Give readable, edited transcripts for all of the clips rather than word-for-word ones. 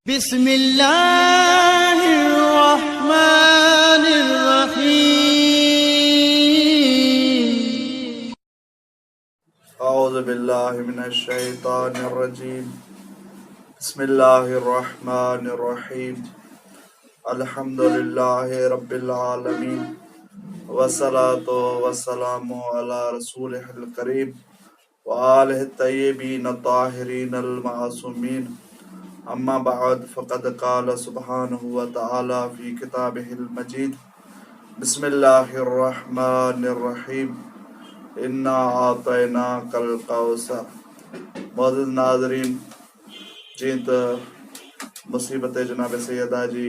بسم الله الرحمن الرحيم أعوذ بالله من الشيطان الرجيم بسم الله الرحمن الرحيم الحمد لله رب العالمين والصلاة والسلام على رسوله الكريم وآله الطيبين الطاهرين المعصومين أما بعد فقد قال سبحانه وتعالى في كتابه المجيد بسم الله الرحمن الرحيم इन्ना आतैना कल कौसर। मौजूद नाज़रीन, जी त मुसीबत जनाब सैयदा जी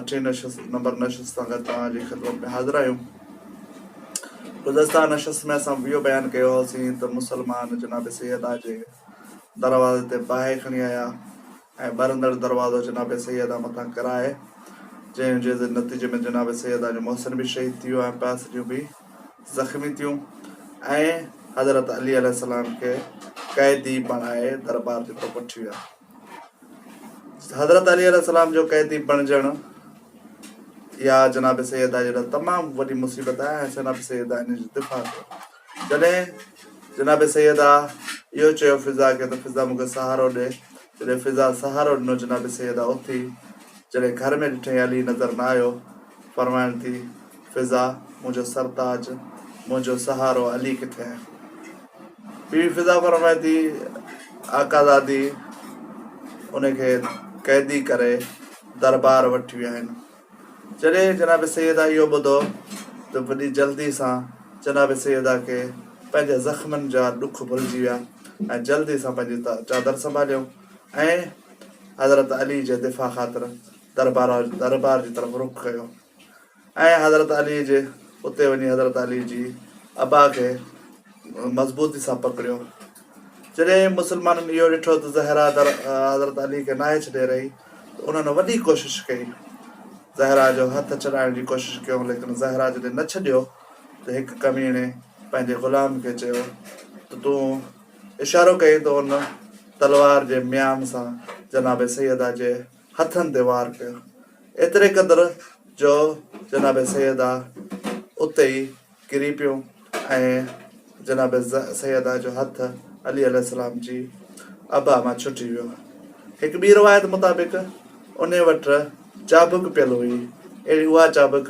8 नंबर नशस्त सां गॾु तव्हांजी ख़िदमत में हाज़िर आहियूं। गुज़िश्ता नशस्त में असां इहो बयानु कयो हुओसीं त मुसलमान जनाब सैयदा जे दरवाज़े ते बाहि खणी आया ऐं ॿरंदड़ दरवाज़ो जनाब सैयदा मथां कराए, जंहिंजे नतीजे में जनाब सैयदा जो मोहसिन बि शहीद थी वियो ऐं ॿिया सॼियूं बि ज़ख़्मी थियूं ऐं हज़रत अली अलैहिस्सलाम खे क़ैदी बणाए दरबार जे तरफ़ वठी विया। हज़रत अली अलैहिस्सलाम जो क़ैदी बणजण इहा जनाब सैयदा जे लाइ तमामु वॾी मुसीबत आहे ऐं जनाब सैयदा इन जो दिफ़ा कयो। जॾहिं जनाब सैयदा इहो चयो फिज़ा खे त फिज़ा मूंखे सहारो ॾे, जॾहिं फिज़ा सहारो ॾिनो जनाब सैयदा उथी, जॾहिं घर में ॾिठई अली नज़र न आयो, फरमाइण थी फिज़ा मुंहिंजो सरताज मुंहिंजो सहारो अली किथे आहे। बीवी फिज़ा फरमाए थी आकाज़ादी उनखे क़ैदी करे दरबार वठी विया आहिनि। जॾहिं जनाब सैयदा इहो ॿुधो त वॾी जल्दी सां जनाब सैयदा खे पंहिंजे ज़ख़्मनि जा ॾुख भुलिजी विया ऐं जल्दी सां पंहिंजी चादर संभालियो ऐं हज़रत अली जे दिफ़ा ख़ातिर दरबार जी तरफ़ रुख़ कयो ऐं हज़रत अली जे उते वञी हज़रत अली जी अबा खे मज़बूती सां पकड़ियो। जॾहिं मुसलमाननि इहो ॾिठो त ज़हरा हज़रत अली खे नाहे छॾे रही, त उन्हनि वॾी कोशिशि कई, ज़हरा जो हथु छॾाइण जी कोशिशि कयूं, लेकिन ज़हरा जॾहिं न छॾियो त हिकु कमीणे पंहिंजे ग़ुलाम खे चयो त तूं इशारो कई त उन तलवार जे म्यान सां जनाब सैयदा जे हथनि ते वार कयो। एतिरे क़दुरु जो जनाब सैयदा उते ई किरी पियो ऐं जनाब सैयदा जो हथु अली अलैहिस्सलाम जी अबा मां छुटी वियो। हिकु ॿी रिवायत मुताबिक़ उन वटि चाबुक पियल हुई, अहिड़ी उहा चाबुक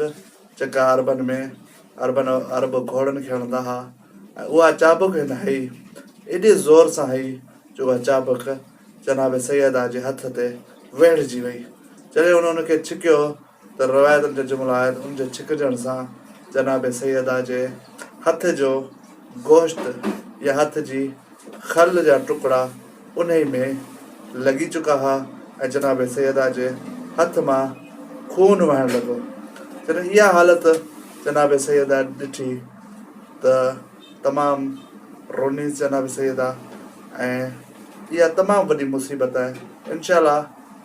जेका अरब घोड़नि खे हणंदा हुआ, ऐं उहा चाबुक हिन हई एॾे ज़ोर सां हई जो उहा चाबुक जनाब सैयदा जे हथ ते वेढ़िजी वई। जॾहिं उनखे छिकियो त रिवायतुनि जो जुमिलो आहे त उनजे छिकजण सां जनाब सैयदा जे हथ जो गोश्त या हथ जी खल जा टुकड़ा उन में लॻी चुका हुआ ऐं जनाब सैयदा जे हथ मां खून वहणु लॻो। जॾहिं इहा हालत जनाब सैयदा ॾिठी त तमामु रोनी जनाब सैयदा ऐं इहा तमामु वॾी मुसीबत आहे। इंशाअल्लाह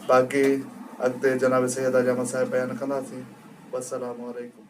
बाक़ी अॻिते जनाब सैयदा जा मसाइब बयानु कंदासीं। वस्सलामु अलैकुम।